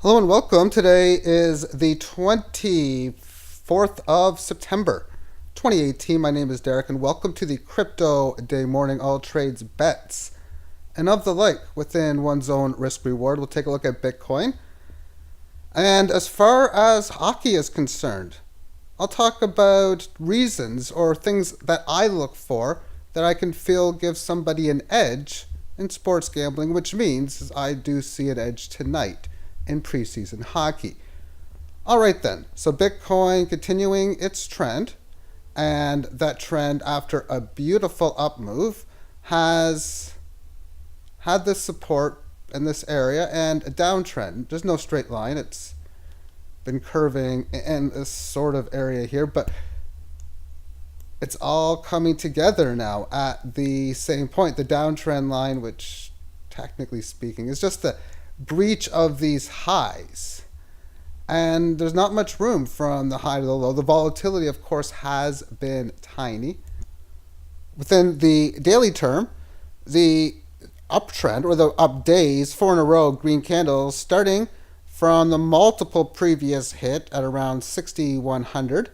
Hello and welcome. Today is the 24th of September, 2018. My name is Derek and welcome to the Crypto Day Morning All Trades Bets and of the like within one's own risk reward. We'll take a look at Bitcoin. And as far as hockey is concerned, I'll talk about reasons or things that I look for that I can feel give somebody an edge in sports gambling, which means I do see an edge tonight in preseason hockey. All right then, so Bitcoin continuing its trend, and that trend after a beautiful up move has had this support in this area and a downtrend. There's no straight line. It's been curving in this sort of area here, but it's all coming together now at the same point. The downtrend line, which technically speaking is just the breach of these highs, and there's not much room from the high to the low. The volatility, of course, has been tiny. Within the daily term, the uptrend or the up days, 4 in a row green candles, starting from the multiple previous hit at around 6,100,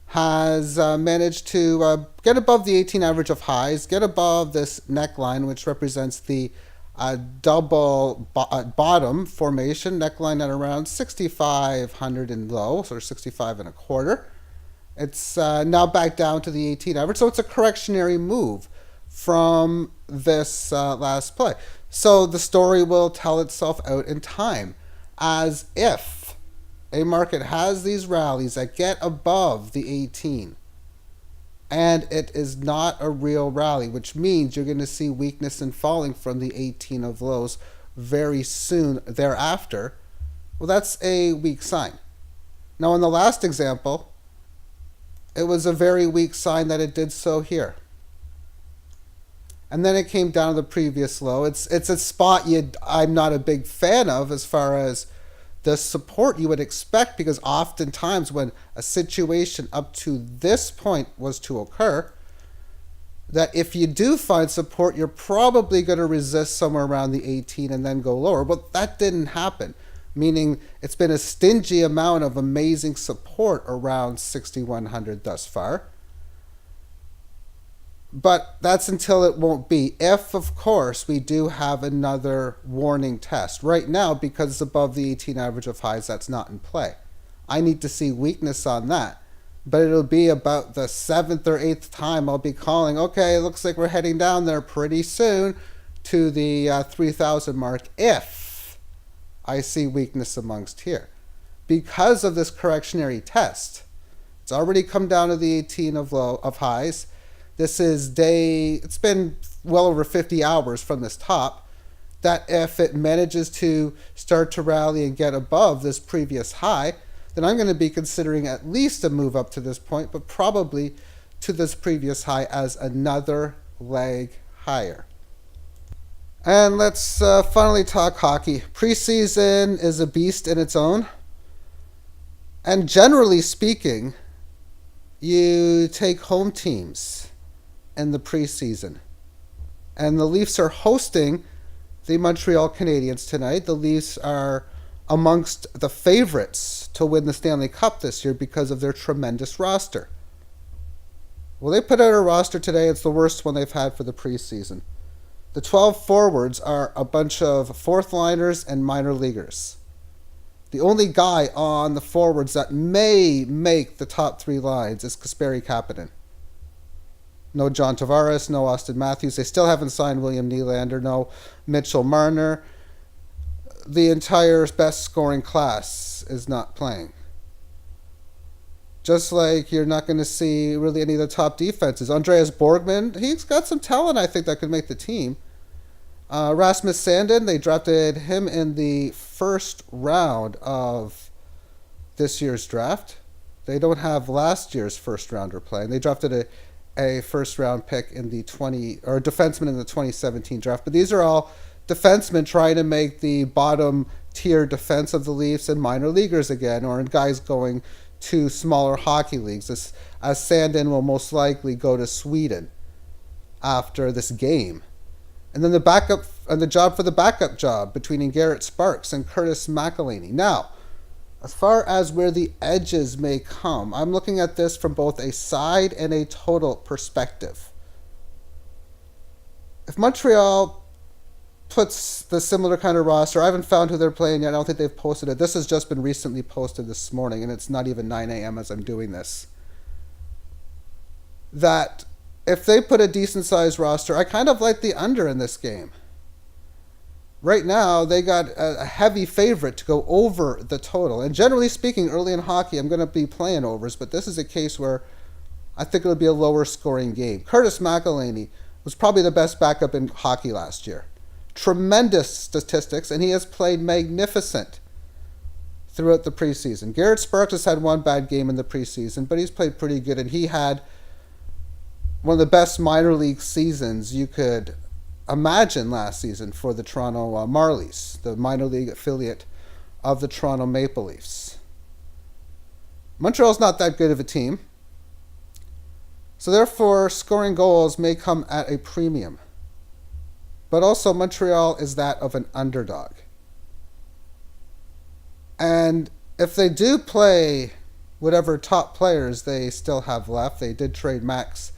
has managed to get above the 18 average of highs, get above this neckline, which represents the double bottom formation, neckline at around 6,500 and low, so 65 and a quarter. It's now back down to the 18 average, so it's a correctionary move from this last play. So the story will tell itself out in time, as if a market has these rallies that get above the 18 and it is not a real rally, which means you're going to see weakness and falling from the 18 of lows very soon thereafter. Well, that's a weak sign. Now, in the last example, it was a very weak sign that it did so here. And then it came down to the previous low. It's a spot I'm not a big fan of as far as the support you would expect, because oftentimes when a situation up to this point was to occur, that if you do find support, you're probably going to resist somewhere around the 18 and then go lower. But that didn't happen, meaning it's been a stingy amount of amazing support around 6,100 thus far. But that's until it won't be. If, of course, we do have another warning test. Right now, because it's above the 18 average of highs, that's not in play. I need to see weakness on that. But it'll be about the 7th or 8th time I'll be calling, okay, it looks like we're heading down there pretty soon to the 3,000 mark if I see weakness amongst here. Because of this correctionary test, it's already come down to the 18 of highs. This is it's been well over 50 hours from this top, that if it manages to start to rally and get above this previous high, then I'm going to be considering at least a move up to this point, but probably to this previous high as another leg higher. And let's finally talk hockey. Preseason is a beast in its own. And generally speaking, you take home teams in the preseason. And the Leafs are hosting the Montreal Canadiens tonight. The Leafs are amongst the favorites to win the Stanley Cup this year because of their tremendous roster. Well, they put out a roster today. It's the worst one they've had for the preseason. The 12 forwards are a bunch of fourth liners and minor leaguers. The only guy on the forwards that may make the top 3 lines is Kasperi Kapanen. No John Tavares, no Austin Matthews. They still haven't signed William Nylander, no Mitchell Marner. The entire best scoring class is not playing. Just like you're not going to see really any of the top defenses. Andreas Borgman, he's got some talent, I think, that could make the team. Rasmus Sandin, they drafted him in the first round of this year's draft. They don't have last year's first rounder playing. They drafted a first round pick in the defenseman in the 2017 draft. But these are all defensemen trying to make the bottom tier defense of the Leafs and minor leaguers again, or in guys going to smaller hockey leagues, as Sandin will most likely go to Sweden after this game. And then the backup and the job for the backup job between Garrett Sparks and Curtis McElhaney. Now, as far as where the edges may come, I'm looking at this from both a side and a total perspective. If Montreal puts the similar kind of roster, I haven't found who they're playing yet. I don't think they've posted it. This has just been recently posted this morning, and it's not even 9 a.m. as I'm doing this. That if they put a decent-sized roster, I kind of like the under in this game. Right now, they got a heavy favorite to go over the total. And generally speaking, early in hockey, I'm going to be playing overs, but this is a case where I think it'll be a lower scoring game. Curtis McElhaney was probably the best backup in hockey last year. Tremendous statistics, and he has played magnificent throughout the preseason. Garrett Sparks has had one bad game in the preseason, but he's played pretty good, and he had one of the best minor league seasons you could imagine last season for the Toronto Marlies, the minor league affiliate of the Toronto Maple Leafs. Montreal's not that good of a team, so therefore scoring goals may come at a premium. But also Montreal is that of an underdog. And if they do play whatever top players they still have left, they did trade Max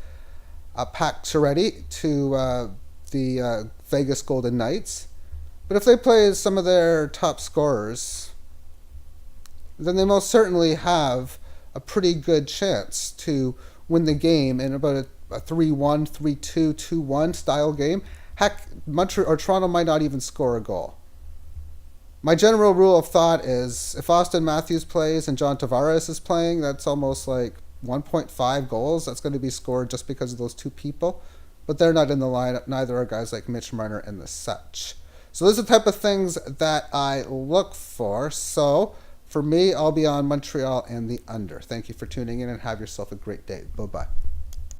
Pacioretty to the Vegas Golden Knights. But if they play some of their top scorers, then they most certainly have a pretty good chance to win the game in about a 3-1, 3-2, 2-1 style game. Heck, Montreal or Toronto might not even score a goal. My general rule of thought is if Austin Matthews plays and John Tavares is playing, that's almost like 1.5 goals that's going to be scored just because of those two people. But they're not in the lineup. Neither are guys like Mitch Marner and the such. So those are the type of things that I look for. So for me, I'll be on Montreal and the under. Thank you for tuning in and have yourself a great day. Bye-bye.